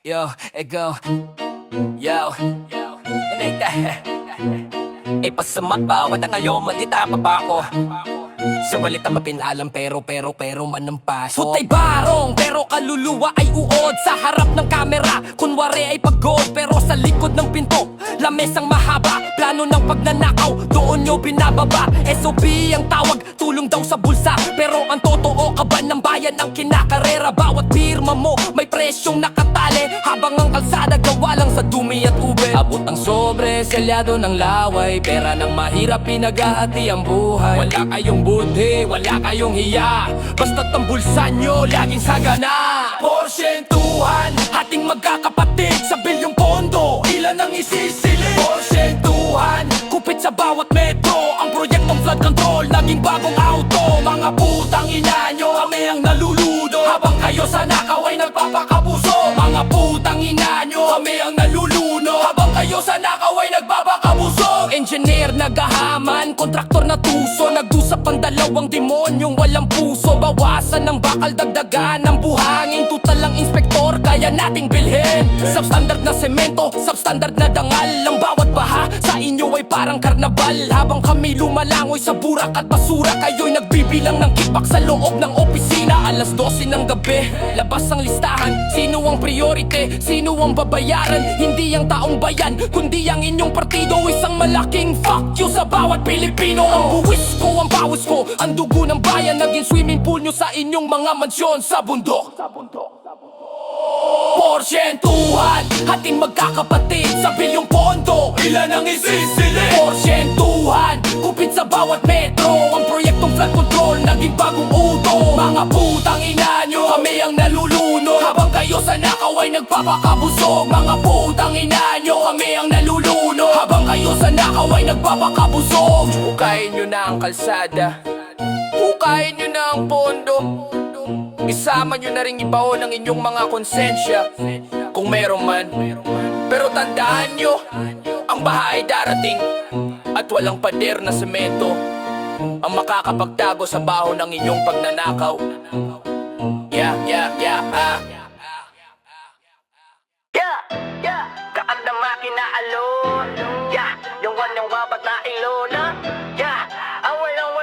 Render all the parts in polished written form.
Yo, it go. Yo, ipasama bawat ang ngayon, matita pa ba ako? Subalit ang mapinalam pero manampas. Hutay barong pero kaluluwa ay uod. Sa harap ng kamera, kunwari ay pagod. Pero sa likod ng pinto, lamesang mahaba. Plano ng pagnanakaw, doon nyo binababa. SOB ang tawag, tulong daw sa bulsa. Pero ang totoo, kaban ng bayan ang kinakarera. Bawat pirma mo, may presyong nakatali. Habang ang kalsada gawa lang sa dumi at ube. Abot ang sobre, selyado ng laway. Pera ng mahirap, pinaghahati ang buhay. Wala kayong budhi, wala kayong hiya. Basta't ang bulsa nyo, laging sagana. Porsyentuhan, hating magkakapatid. Sa bilyong pondo, ilan ang isisili? Porsyentuhan, kupit sa bawat metro. Ang proyektong flood control, naging bagong auto. Mga putang ina nyo, kami ang naluludo. Habang kayo sa nakaw ay nagpapakabuso. Mga putang ina nyo, kami ang naluluno. Habang kayo sa nakaw ay nagpapakabuso. Engineer nagahaman, kontraktor na tuso. Nagdusap ang dalawang demonyong walang puso. Bawasan ng bakal, dagdagan ng buhangin. Tutal lang inspektor, kaya nating bilhin. Substandard na semento, substandard na dangal. Ang bawat baha sa inyo ay parang karnabal. Habang kami lumalangoy sa burak at basura, kayo'y nagbibilang ng kickback sa loob ng opisina. Alas 12 ng gabi, labas ang listahan. Sino ang priority, sino ang babayaran? Hindi ang taong bayan, kundi ang inyong partido. Isang malaking fuck you sa bawat Pilipino. Ang buwis ko, ang pawis ko, ang dugo ng bayan. Naging swimming pool nyo sa inyong mga mansyon sa bundok. Porsyentuhan, hating magkakapatid. Sa bilyong pondo, ilan ang isisili? Porsyentuhan, kupit sa bawat metro. Ang proyektong flood control, naging bagong uto. Mga putang ina nyo, kami ang naluluno. Habang kayo sa nakaw ay nagpapakabusog. Mga putang ina nyo, kami ang naluluno. Habang kayo sa nakaw ay nagpapakabusog. Hukayin nyo na ang kalsada, hukayin nyo na ang pondo. Isama nyo na rin ibaon ang inyong mga konsensya, kung meron man. Pero tandaan nyo, ang baha ay darating. At walang pader na semento ang makakapagtago sa baho ng inyong pagnanakaw. Yeah. Kaan na makina alon. Yeah, yung wanyang wabat na ilona. Yeah, walang.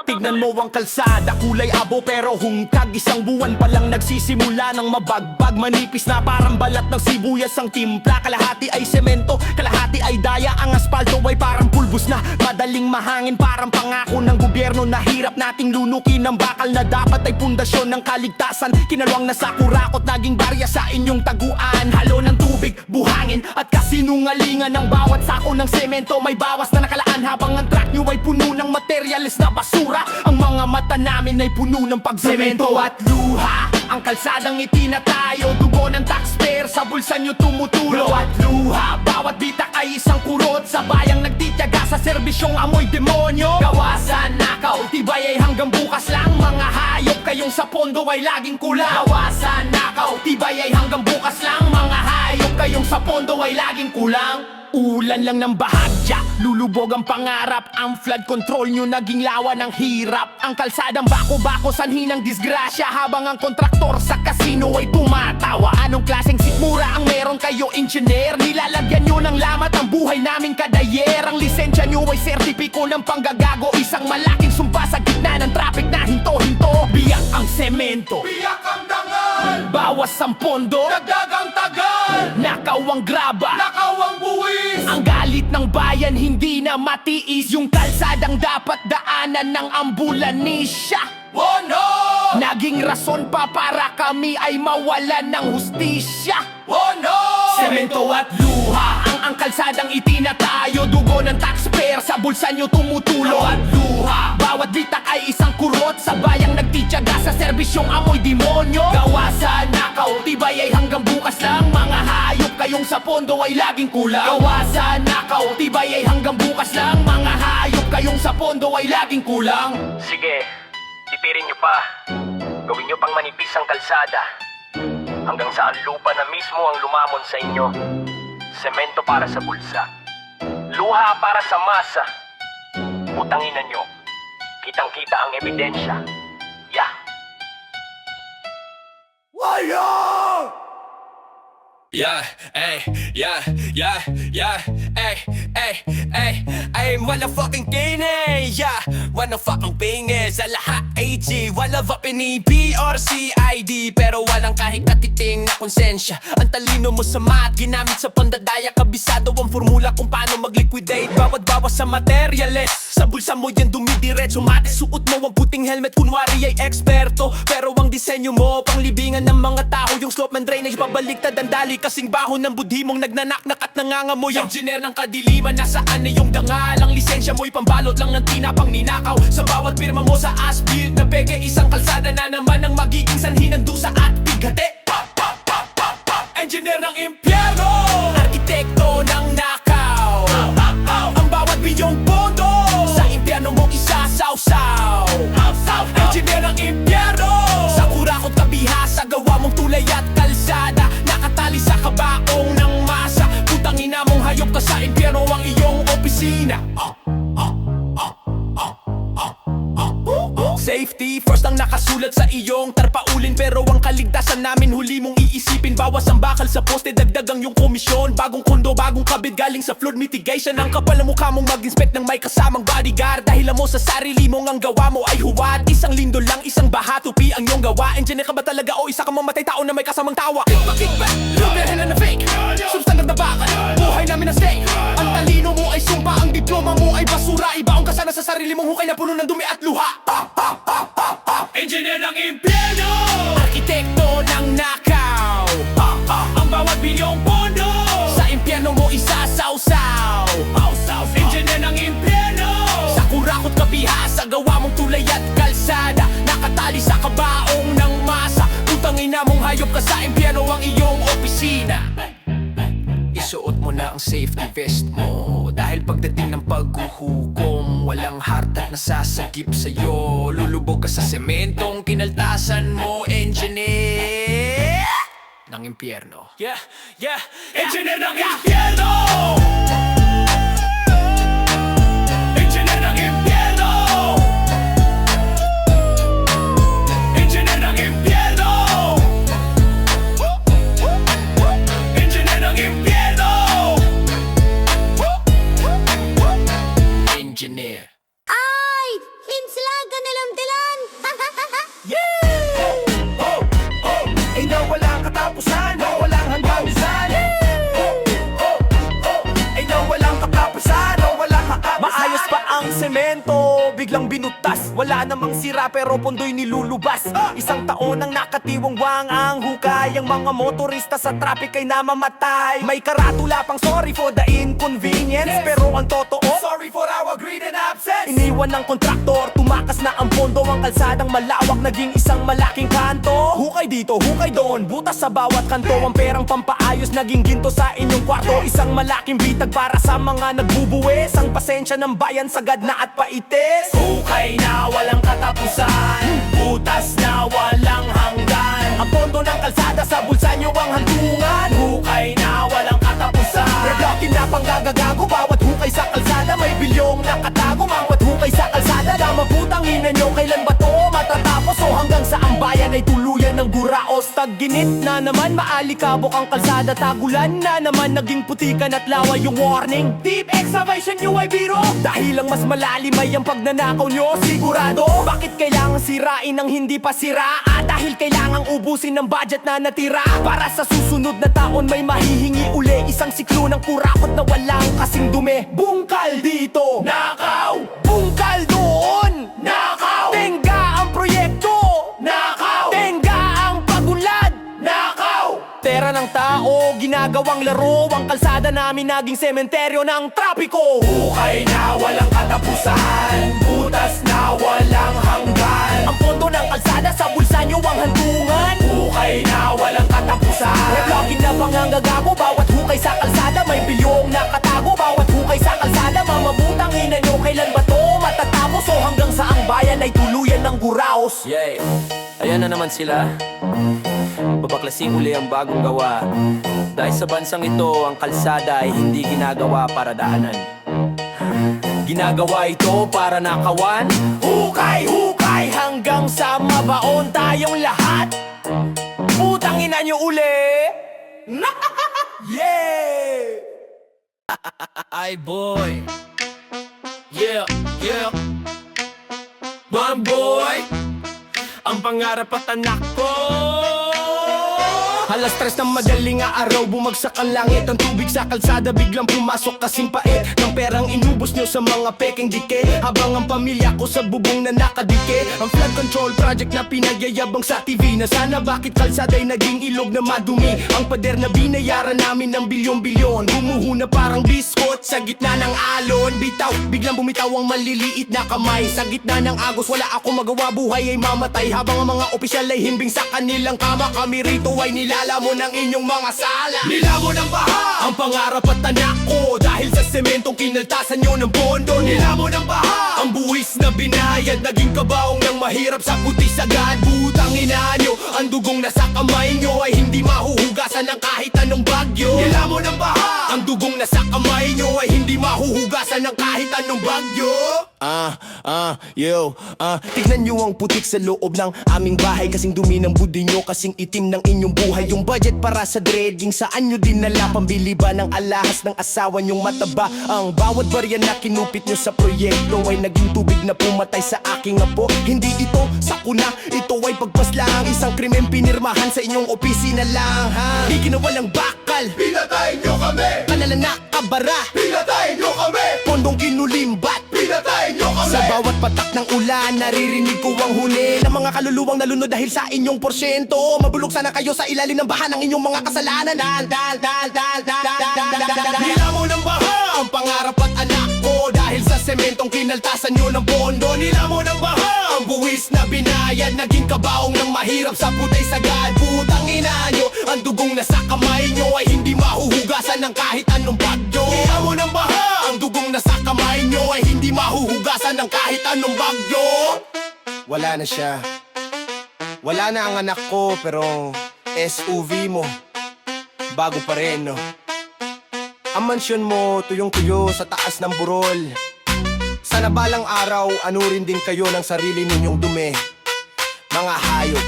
Tignan mo ang kalsada, kulay abo pero hungkag. Isang buwan pa lang nagsisimula ng mabagbag. Manipis na parang balat ng sibuyas ang timpla. Kalahati ay semento, kalahati ay daya. Ang asfalto ay parang pulbos na madaling mahangin. Parang pangako ng gobyerno na hirap nating lunukin. Ang bakal na dapat ay pundasyon ng kaligtasan. Kinalwang na sa kurakot, naging barya sa inyong taguan. Halo ng tubig, buhangin at kasinungalingan. Ng bawat sako ng semento may bawas na nakalaan. Habang ang track nyo ay puno ng materialis na basura, ang mga mata namin ay puno ng pagsemento at luha. Ang kalsadang itinatayo, dugo ng taxpayer, sa bulsa nyo tumutulo at luha. Bawat bitak ay isang kurot, sa bayang nagtitiyaga sa serbisyong amoy demonyo. Gawa sa nakaw, tibay ay hanggang bukas lang. Mga hayop kayong sa pondo ay laging kulang. Gawa sa nakaw, tibay ay hanggang bukas lang. Mga hayop kayong sa pondo ay laging kulang. Ulan lang ng bahagya, lulubog ang pangarap. Ang flood control nyo naging lawa ng hirap. Ang kalsadang bako-bako, sanhi ng disgrasya. Habang ang kontraktor sa kasino ay tumatawa. Anong klaseng sikmura ang meron kayo, engineer? Nilalagyan nyo ng lamat ang buhay namin kadayer. Ang lisensya nyo ay sertipiko ng panggagago. Isang malaking sumpa sa gitna ng traffic na hinto-hinto. Biyak ang semento, Biyak ang dangal, bawas ang pondo, dagdagang tagal, nakaw ang graba. nakaw ang buwis. Ang galit ng bayan hindi na matiis. Yung kalsadang dapat daanan ng ambulansya, Oh no! naging rason pa para kami ay mawalan ng hustisya. Oh no! Semento at luha, ang kalsadang itinatayo. Dugo ng taxpayer, sa bulsa nyo tumutulo at luha. Bawat bitak ay isang kurot, sa bayang nagtitiyaga sa serbisyong amoy demonyo. Gawa sa nakaw, tibay ay hanggang bukas lang. Mga hayop kayong sa pondo ay laging kulang. Gawa sa nakaw, tibay ay hanggang bukas lang. Mga hayop kayong sa pondo ay laging kulang. Sige, tipirin nyo pa. Gawin nyo pang manipis ang kalsada, hanggang sa ang lupa na mismo ang lumamon sa inyo. Semento para sa bulsa, luha para sa masa. Utangin na nyo, kitang-kita ang ebidensya. Yeah. Fire! Yeah, ay, yeah, yeah, yeah, ay, motherfucking kine, yeah, motherfucking pingi sa lahat, AG, wala ba pinipi or CID, pero walang kahit katiting na konsensya. Ang talino mo sa math, ginamit sa pandadaya, kabisado ang formula kung paano mag-liquidate, bawat bawas sa materialist. Sa bulsa mo yan dumidiretso, mate, suot mo ang puting helmet, kunwari ay eksperto, pero ang disenyo mo, panglibingan ng mga tao, yung slope and drainage, babaliktad ang dali, kasing baho ng budhi mong nagnanaknak at nangangamoy. Ang engineer ng kadiliman, nasaan na yung dangal? Ang lisensya mo'y pambalot lang ng tinapang ninakaw. Sa bawat pirma mo sa asphalt na peke, isang kalsada na naman ang magiging sanhi ng dusa at bighati. Engineer ng impyerno, arkitekto ng nakaw. Ang bawat bilyong pondo sa impyerno mo isasawsaw. Engineer ng impyerno, sa kurakot kabihasa, gawa mong tulay at kalsada, nakatali sa kabaong ng masa. Putang ina mong hayop ka, sa impyerno ang iyong opisina. Safety first ang nakasulat sa iyong tarpaulin, pero ang kaligtasan namin huli mong iisipin. Bawas ang bakal sa poste, dagdag ang iyong komisyon. Bagong kondo, bagong kabit galing sa flood mitigation. Ang kapal na mukha mong mag-inspect ng may kasamang bodyguard. Dahil mo sa sarili mong ang gawa mo ay huwad. Isang lindo lang, isang bahatupi ang iyong gawa. Engineer ka ba talaga o isa ka mamatay tao na may kasamang tawa? Kickback, lumihin na na fake, substandard na bakal, buhay namin na stake. Ang talino mo ay sumpa, ang diploma mo ay basura. Ibaong ka sana sa sarili mong hukay na puno ng dumi at luha. Engineer ng impyerno, arkitekto ng nakaw. Ang bawat bilyong pondo sa impyerno mo isasawsaw. Engineer ng impyerno, sa kurakot kabihasa, gawa mong tulay at kalsada, nakatali sa kabaong ng masa. Putang ina mong hayop ka, sa impyerno ang iyong opisina. Isuot mo na ang safety vest mo, dahil pagdating ng paghuhukom, walang heart at nasasagip sa'yo. Lulubog ka sa sementong kinaltasan mo, engineer ng impyerno. Yeah, yeah, engineer ng impyerno, engineer ng impyerno, engineer ng impyerno, engineer ng impyerno. Engineer. Ay! Himselaga na lamdalan! Ay na walang katapusan, na walang hangganusan. Ay na walang katapusan, na walang katapusan. Maayos pa ang semento, biglang binutas. Wala namang sira pero pondo'y nilulubas. Isang taon ang nakatiwangwang ang hukay. Ang mga motorista sa traffic ay namamatay. May karatula pang sorry for the inconvenience, pero ang totoo, sorry for our greed and absence. Iniwan ng kontraktor, tumakas na ang pondo. Ang kalsadang malawak naging isang malaking kanto. Hukay dito, hukay doon, butas sa bawat kanto. Ang perang pampaayos naging ginto sa inyong kwarto. Isang malaking bitag para sa mga nagbubuwis. Ang pasensya ng bayan sagad na at paitis. Hukay na walang katapusan, butas na walang hanggan. Ang pondo ng kalsada sa bulsa nyo ang hantungan. Hukay na walang katapusan, reblocking na panggagagago. Bawat hukay sa kalsada may bilyong nakatago. Bawat hukay sa kalsada na mabutang ina nyo, kailan ba to matatapos? O hanggang sa ang bayan ay tuluyan ng guraos. Tagginit na naman, maalikabok ang kalsada. Tagulan na naman, naging putikan at laway yung warning. Deep excavation nyo ay biro, dahil ang mas malalim ay ang pagnanakaw nyo. Sigurado, bakit kailangan sirain ang hindi pa sira? Dahil kailangang ubusin ng budget na natira, para sa susunod na taon may mahihingi uli. Isang siklo ng kurakot na walang kasing dumi. Bungkal dito, nakaw. Bungkal doon, nakaw. Tenga ang proyekto, nakaw. Tenga ang pagunlad, nakaw. Pera ng tao, ginagawang laro. Ang kalsada namin naging sementeryo ng trapiko. Hukay na walang katapusan, butas na walang hanggan. Ang pondo ng kalsada sa bulsa nyo ang hantungan. Hukay na walang katapusan, reblocking na panganggagago. Bawat hukay sa kalsada may bilyong nakatago. Bawat hukay sa kalsada mamabutang ina nyo, kailan ba to matatapos? O hanggang sa ang bayan ay tuluyan ng guraos. Yay! Ayan na naman sila. Babaklasing uli ang bagong gawa. Dahil sa bansang ito, ang kalsada ay hindi ginagawa para daanan. Ginagawa ito para nakawan. Hukay, hukay hanggang sa mabaon tayong lahat. Puta Tignan nyo uli. Yeah! Ay boy. Yeah, yeah. One boy. Ang pangarap at anak ko. Alas 3 ng madaling araw, bumagsak ang langit. Ang tubig sa kalsada biglang pumasok kasing pait ng perang inubos nyo sa mga peking dike. Habang ang pamilya ko sa bubong na nakadike. Ang flood control project na pinagyayabang sa TV. Na sana bakit kalsada'y naging ilog na madumi. Ang pader na binayaran namin ng bilyon-bilyon. Bumuho na parang biskot sa gitna ng alon. Bitaw, biglang bumitaw ang maliliit na kamay. Sa gitna ng agos wala ako magawa, buhay ay mamatay. Habang ang mga opisyal ay himbing sa kanilang kama, kami rito ay nilalamon ng inyong mga sala. Nilamon ng baha ang pangarap at anak ko. Dahil sa sementong kinaltasan nyo ng pondo. Nilamon ng baha ang buwis na binayad. Naging kabaong ng mahirap sa puti sagad. Butang ina nyo, ang dugong nasa kamay nyo ay hindi mahuhugasan ng kahit anong bagyo. Nilamon ng baha ang dugong nasa kamay nyo ay hindi mahuhugasan ng kahit anong bagyo. Tignan nyo ang putik sa loob ng aming bahay. Kasing dumi ng budi nyo, kasing itim ng inyong buhay. Yung budget para sa dredging, saan nyo dinala? Pambili ba ng alahas ng asawa nyong mataba? Ang bawat barya na kinupit nyo sa proyekto ay naging tubig na pumatay sa aking apo. Hindi ito sakuna, ito ay pagpaslang. Isang krimen pinirmahan sa inyong opisina lang, ha? Di ginawalang bakal, Pinatay nyo kami! kanala na kabara, Pinatay nyo kami! pondong kinulimbat. Pinatay nyo kami! Sa bawat patak ng ulan, naririnig ko ang huni ng mga kaluluwang nalunod dahil sa inyong porsyento. Mabulok sana kayo sa ilalim ng baha ng inyong mga kasalanan. Nilamon ng baha ang pangarap at anak ko. Dahil sa sementong kinaltasan nyo ng pondo. Nilamon ng baha ang buwis na binayad. Naging kabaong ng mahirap sa putay sagad. Putang ina nyo, ang dugong nasa kamay nyo ay hindi mahuhugasan ng kahit anong bagyo. Nilamon ng baha ang dugong nasa kamay nyo ay hindi mahuhugasan ng kahit anong bagyo. Wala na siya. Wala na ang anak ko, pero SUV mo bago pa rin, no? Ang mansyon mo tuyong-tuyo sa taas ng burol. Sana balang araw anurin din kayo ng sarili ninyong dumi. Mga hayop.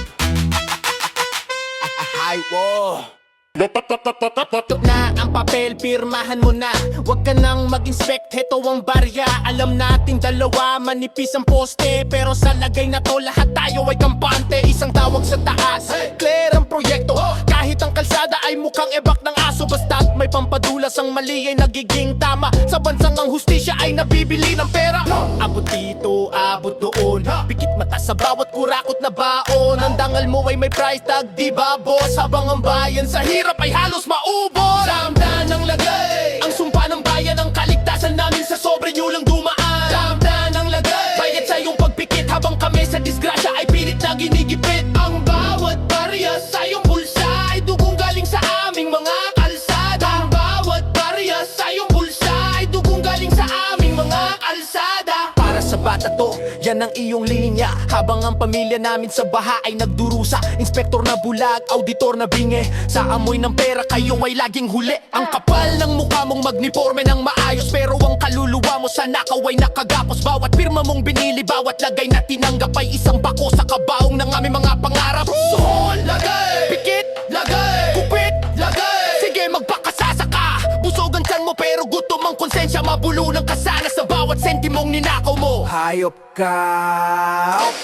Hayop. Tutok na ang papel, pirmahan mo na. Huwag ka nang mag-inspect, heto ang barya. Alam natin dalawa, manipis ang poste. Pero sa lagay na to, lahat tayo ay kampante. Isang tawag sa taas, clear ang proyekto. Kahit ang kalsada ay mukhang ebak ng aso. Basta't may pampadulas, ang mali ay nagiging tama. Sa bansang ang hustisya ay nabibili ng pera. Abot dito, abot doon. Pikit mata sa bawat kurakot na baon. Ang dangal mo ay may price tag, di ba boss? Habang ang bayan sa hirap ay halos maubos. Damdan ang lagay, ang sumpa ng bayan, ang kaligtasan namin sa sobre nyo lang dumaan. Damdan ang lagay, bayad sa iyong pagpikit. Habang kami sa disgrasya ay pilit na ginigipit. Ang bawat barya sa iyong bulsa ay dugong galing sa aming mga kalsada. Ang bawat barya sa iyong bulsa ay dugong galing sa aming mga kalsada. Para sa bata to, yan ang iyong linya. Habang ang pamilya namin sa baha ay nagdurusa. Inspektor na bulag, auditor na bingi. Sa amoy ng pera kayo ay laging huli. Ang kapal ng mukha mong magniforme ng maayos, pero ang kaluluwa mo sa nakaw ay nakagapos. Bawat pirma mong binili, bawat lagay na tinanggap ay isang bako sa kabaong ng aming mga pangarap. Suhol, lagay! Pikit, lagay! Kupit, lagay! Sige, magpakasasa ka! Busogan tiyan mo pero gutom ang konsensya. Mabulunan ka sana sa bawat sentimong ninakaw mo. Hayop ka!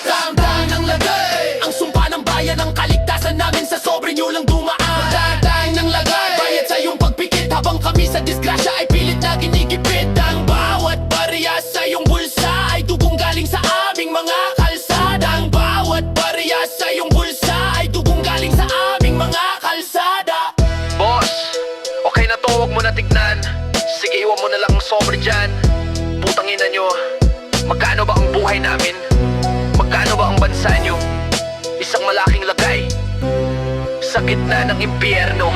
Damdan ang lagay, ang sumpa ng bayan, ang kaligtasan namin sa sobre nyo lang dumaan. Damdan ang lagay, bayad sa iyong pagpikit. Habang kami sa disgrasya ay pilit na ginigipit. Ang bawat barya sa iyong bulsa ay dugong galing sa aming mga kalsada. Ang bawat barya sa iyong bulsa ay dugong galing sa aming mga kalsada. Boss, okay na to, huwag mo na tignan. Sige, iwan mo na lang ang sobre dyan. Putang ina nyo, magkano ba ang buhay namin? Magkano ba ang bansa nyo? Isang malaking lagay sa gitna ng impyerno.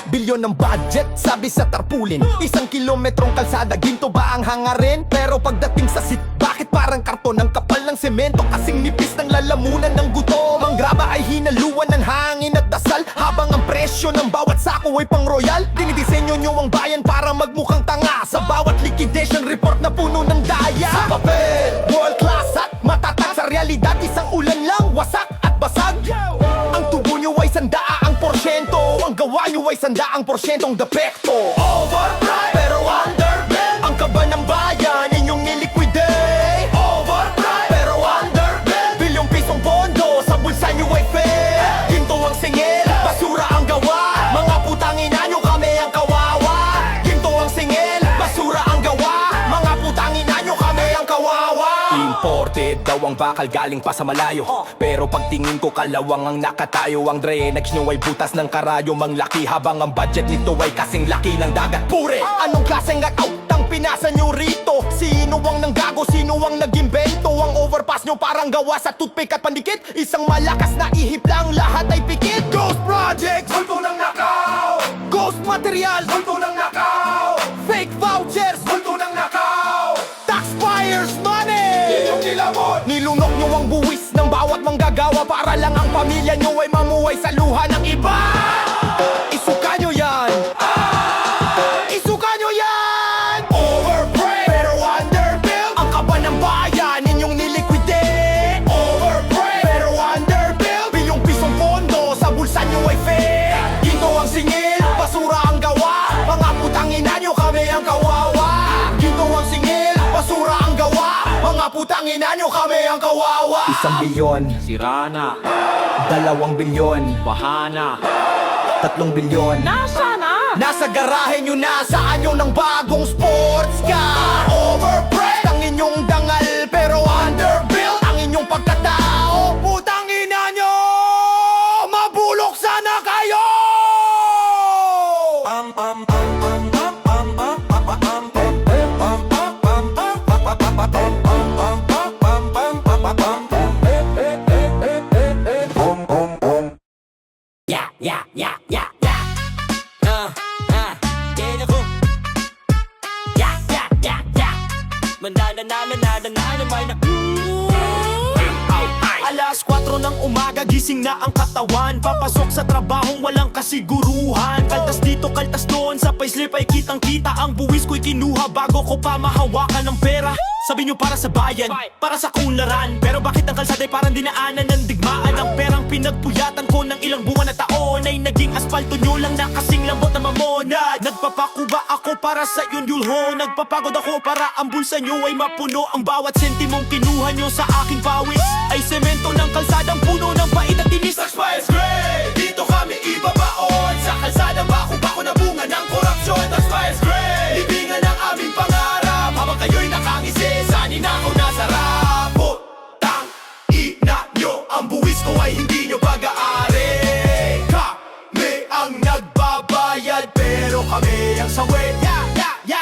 Bilyon ng budget, sabi sa tarpulin. Isang kilometrong kalsada, ginto ba ang hangarin? Pero pagdating sa sit, bakit parang karton? Ang kapal ng semento, kasing nipis ng lalamunan ng gutom. Ang graba ay hinaluan ng hangin at dasal. Habang ang presyo ng bawat sako ay pang royal. Dinidisenyo nyo ang ng bayan para magmukhang tanga sa bawat liquidation report na puno ng daya. Sa papel, world class at matatag. Sa realidad, isang ulan lang, wasak at basag. Ang tubo nyo ay 100%, ang gawa nyo ay 100% depekto. Overpriced, pero underbid. Ang kaba ng bayan, inyong niliquidate. Overpriced, pero underbid. Bilyong pisong pondo, sa bulsa nyo ay fair. Ginto ang singil, basura ang gawa. Mga putang ina nyo, kami ang kawawa. Ginto ang singil, basura ang gawa. Mga putang ina nyo, kami ang kawawa. Imported daw ang bakal galing pa sa malayo. Pero pagtingin ko kalawang ang nakatayo. Ang drainage nyo ay butas ng karayom. Ang laki habang ang budget nito ay kasing laki ng dagat. Pure! Anong klaseng out ang pinasa nyo rito? Sino ang nanggago? Sino ang nag-imbento? Ang overpass nyo parang gawa sa toothpick at pandikit. Isang malakas na ihip lang, lahat ay pikit. Ghost projects, multo ng nakaw. Ghost materials, multo ng nakaw. Fake vouchers, multo ng nakaw. Taxpayers money, Inyong nilamon. nilunok nyo ang buwis ng bawat manggagawa para lang ang pamilya nyo ay mamuhay sa luha ng iba. Isuka nyo yan. Isuka nyo yan. Overpriced, pero underbuilt. Ang kaba ng bayan, inyong niliquidate. Overpriced, pero underbuilt. Bilyong pisong pondo, sa bulsa nyo ay fake. Ginto ang singil, basura ang gawa. Mga putang ina nyo, kami ang kawawa. Ginto ang singil, basura ang gawa. Mga putang ina nyo, kami ang kawawa. 1 bilyon, Sira na, 2 bilyon, bahana. 3 bilyon. Nasa na? Nasa garahe nyo na, saan nyo ng bagong sports car. Overpriced ang inyong dangal, pero underbuilt ang inyong pagkatao. Putang ina nyo, mabulok sana kayo. Alas 4 ng umaga, gising na ang katawan. Papasok sa trabahong walang kasiguruhan. Kaltas dito, kaltas doon, sa payslip ay kitang kita. Ang buwis ko'y kinuha bago ko pa mahawakan ng pera. Sabi nyo para sa bayan, para sa kunlaran. Pero bakit ang kalsada ay parang dinaanan ng digmaan? Ang perang pinagpuyatan ko ng ilang buwan na taon ay naging asfalto nyo lang na kasing lambot na mamonad. Nagpapakuba ako para sa yun yulho. Nagpapagod ako para ang bulsa nyo ay mapuno. Ang bawat sentimong kinuha nyo sa aking pawis ay semento ng kalsadang puno ng bait at tinis. Taxpayers Gray, dito kami ibabaon. Sa kalsadang bako-bako na bunga ng korupsyon. Taxpayers Gray, libingan ang aming pangarap. Habang kayo'y nakangisi, sa ninakaw na sarap. Putang ina nyo, ang buwis ko ay hindi nyo pag-aari. Kami ang nagbabayad, pero kami ang sawi.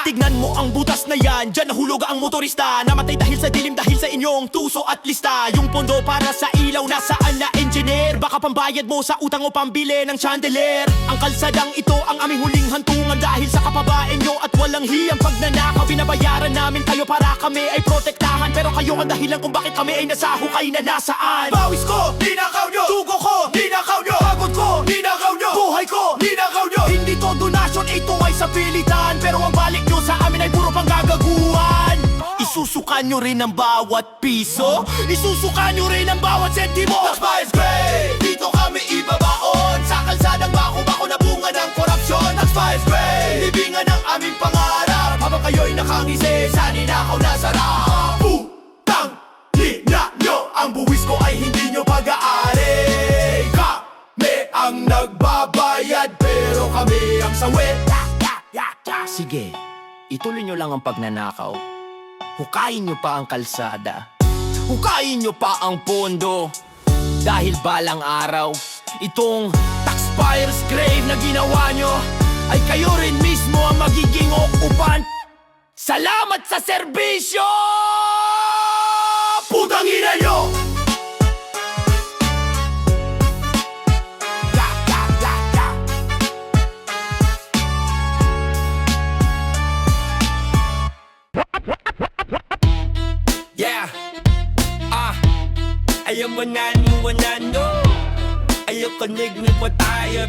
Tignan mo ang butas na yan, dyan nahulog ang motorista. Namatay dahil sa dilim, dahil sa inyong tuso at lista. Yung pondo para sa ilaw, nasaan na engineer? Baka pambayad mo sa utang o pambili ng chandelier. Ang kalsadang ito ang aming huling hantungan. Dahil sa kapabain nyo at walang hiyang pagnanakaw, binabayaran namin kayo para kami ay protektahan. Pero kayo ang dahilan kung bakit kami ay nasa hukay na nasaan. Bawis ko, ninakaw nyo. Dugo ko, Ninakaw nyo. pagod ko, Ninakaw nyo. buhay ko, Ninakaw nyo. hindi to donasyon, ito ay sa pilitan. Pero ang balik nyo sa amin ay puro panggagaguhan. Isusukan nyo rin ang bawat piso, isusukan nyo rin ang bawat sentimo. Taxpayers Gray, dito kami ibabaon. Sa kalsadang bako-bako na bunga ng korupsyon. Taxpayers Gray, libingan ang aming pangarap. Habang kayo'y nakangisi, sa ninakaw na sarap. Putang ina nyo, ang buwis ko ay hindi nyo pag-aari. Kami ang nagbabayad, pero kami ang sawi. Sige, ituloy nyo lang ang pagnanakaw. Hukayin nyo pa ang kalsada. Hukayin nyo pa ang pondo. Dahil balang araw, itong taxpayers grave na ginawa nyo ay kayo rin mismo ang magiging okupan. Salamat sa serbisyo! Putang ina nyo! Yeah, ayaw manano. Ayaw kanig na pa tayo.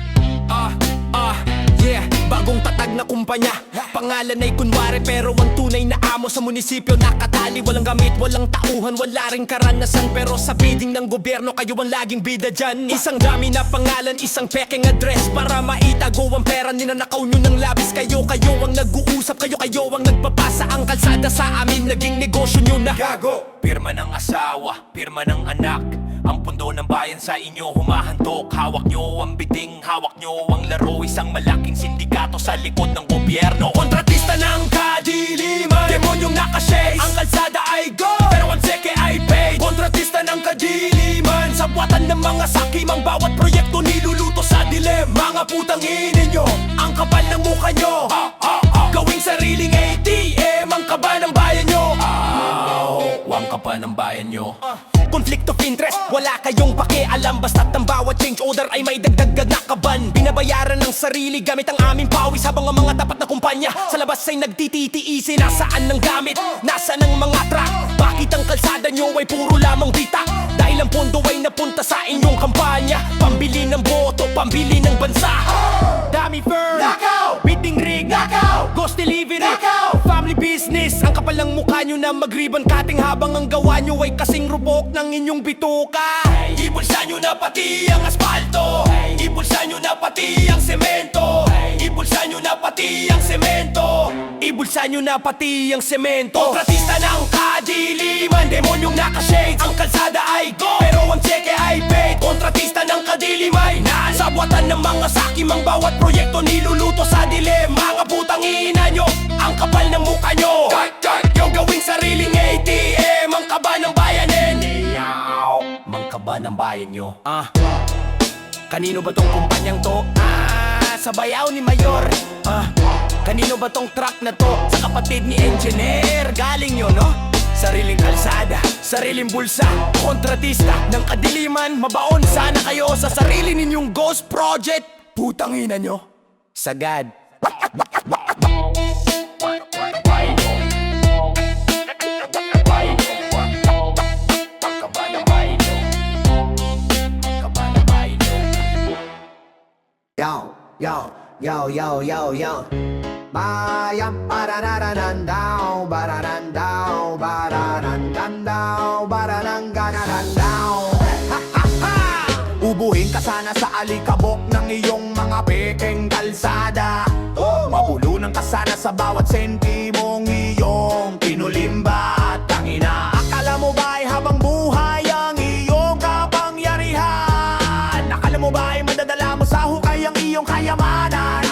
Yeah, Bagong tatag na kumpanya, pangalan ay kunwari pero ang tunay na amo sa munisipyo nakatali. Walang gamit, walang tauhan, wala ring karanasan, pero sa bidding ng gobyerno kayo ang laging bida dyan. Isang dami na pangalan, isang peking address para maitago ang pera. Ninanakaw nyo ng labis, kayo ang nag-uusap, kayo ang nagpapasa. Ang kalsada sa amin naging negosyo nyo na. Gago! Pirma ng asawa, pirma ng anak. Ang pundo ng bayan sa inyo humahantok. Hawak nyo ang biting, hawak nyo ang laro. Isang malaking sindikato sa likod ng gobyerno. Kontratista ng kadiliman, demonyong nakashades. Ang kalsada ay gold, pero ang seke ay paid. Kontratista ng kadiliman, sa buwatan ng mga sakim. Ang bawat proyekto niluluto sa dilim. Mga putang ninyo, ang kapal ng mukha nyo. Gawing sariling ATM, ang kaba ng bayan nyo. Huwag ka pa ng bayan nyo. Conflict of interest, wala kayong pakialam. Basta't ang bawat change order ay may dagdag na kaban. Binabayaran ng sarili gamit ang aming pawis, habang ang mga tapat na kumpanya sa labas ay nagtititiisi. Nasaan ng gamit? Nasaan ang mga truck? Bakit ang kalsada nyo ay puro lamang dita? Dahil ang pondo ay napunta sa inyong kampanya. Pambili ng boto, pambili ng bansa. Dami firm, Nakaw! bidding rig, Nakaw! ghost delivery, Nakaw! family business. Ang kapal ng mukha nyo na mag-ribbon cutting, habang ang gawa nyo ay kasing rupok ng inyong bituka. Ibulsa nyo na pati ang asfalto. Ibulsa nyo na pati ang semento. Ibulsa nyo na pati ang semento. Ibulsa nyo na pati ang semento. Kontratista ng kadiliman, demonyong nakashades. Ang kalsada ay gold, pero ang cheque ay paid. Kontratista ng kadiliman, sa buwatan ng mga sakim. Ang bawat proyekto niluluto sa dilim. Mga putang ina nyo, ang kapal ng mukha nyo. Yung gawing sariling ATM, ang kaba ng bayanin. Mangkaba ng bayan nyo. Kanino ba tong kumpanyang to? Sa bayaw ni Mayor. Kanino ba tong truck na to? Sa kapatid ni Engineer. Galing yun, no? Sariling kalsada, sariling bulsa. Kontratista ng kadiliman. Mabaon sana kayo sa sarili ninyong ghost project. Putang ina nyo. Sagad. Yo, yo, yo, yo, yo. Bayam pararanandao, baranandao, baranandao, barananganandao. Ubuhin ka sana sa alikabok ng iyong mga pekeng kalsada. Mabulunan ka sana sa bawat sentimong iyong kinulimba. At tangina, akala mo ba ay habang buhay ang iyong kapangyarihan? Akala mo ba ay madadala mo sa hukay ang iyong kayamanan?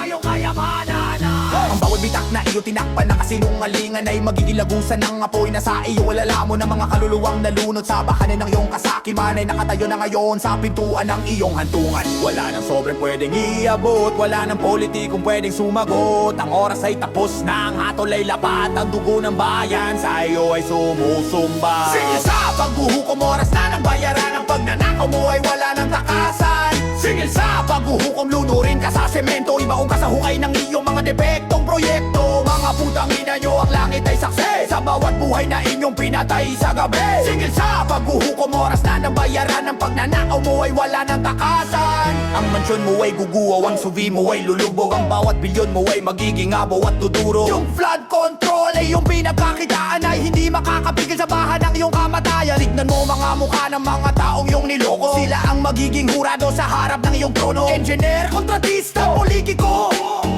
Ang bawat bitak na iyo tinakpan na kasinungalingan ay magiging lagusan ng apoy na sa iyo. Walala mo ng mga kaluluwang nalunod sa bakanan ng iyong kasakiman ay nakatayo na ngayon sa pintuan ng iyong hantungan. Wala nang sobre pwedeng iabot, wala nang politikong pwedeng sumagot. Ang oras ay tapos na, ang hatol ay lapat, ang dugo ng bayan sa iyo ay sumusumba. Sige sa paghuhukom, oras na ng bayaran. Ang pagnanakaw mo ay wala ng takasan. Sige sa paghuhukom, lunurin ka sa semento. Ibaong ka sa hukay ng iyong mga depektong proyekto. Mga putang ina nyo, ang langit ay success sa bawat buhay na inyong pinatay sa gabi. Sige sa paghuhukom, oras na ng bayaran. Ang pagnanakaw mo ay wala ng takasan. Ang mansyon mo ay guguwaw, ang suvi mo ay lulubog. Ang bawat bilyon mo ay magiging abo at tuduro. Yung flood control ay yung pinagkakitaan ay hindi makakapigil sa baha ng iyong kamatayan. Tignan mo mga mukha ng mga taong yung niloko. Sila ang magiging hurado sa harap ng iyong trono. Engineer, kontratista, politiko,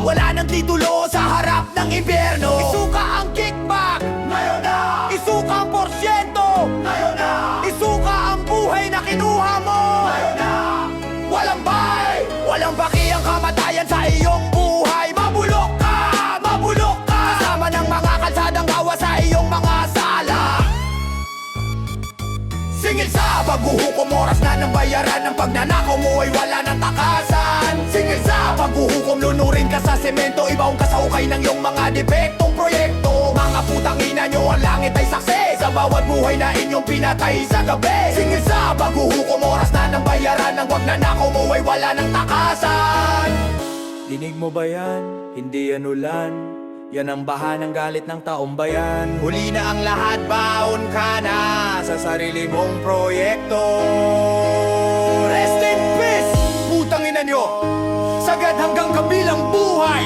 wala nang titulo sa harap ng impyerno. Isuka ang kickback, ngayon na. Isuka ang porsyento, ngayon na. Isuka ang buhay na kinuha mo, ngayon na. Walang bay, walang baki ang kamatayan sa iyong buhay. Mabulok ka, mabulok ka. Kasama ng mga kalsadang gawa sa iyong mga sala. Singil sa paghuhukom, oras na ng bayaran. Ang pagnanakaw mo ay wala ng takasan. Singil sa paghuhukom, lunurin ka sa semento. Ibaong ka sa hukay ng iyong mga depektong proyekto. Mga putang ina nyo, ang langit ay success sa bawat buhay na inyong pinatay sa gabi. Singil sa paghuhukom, oras na ng bayaran. Ang pagnanakaw mo ay wala ng takasan. Dinig mo ba yan? Hindi yan ulan. Yan ang baha ng galit ng taong bayan. Huli na ang lahat, baon ka na sa sarili mong proyekto. Rest in peace, putang ina nyo. Sa agad hanggang kabilang buhay.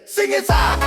Singit sa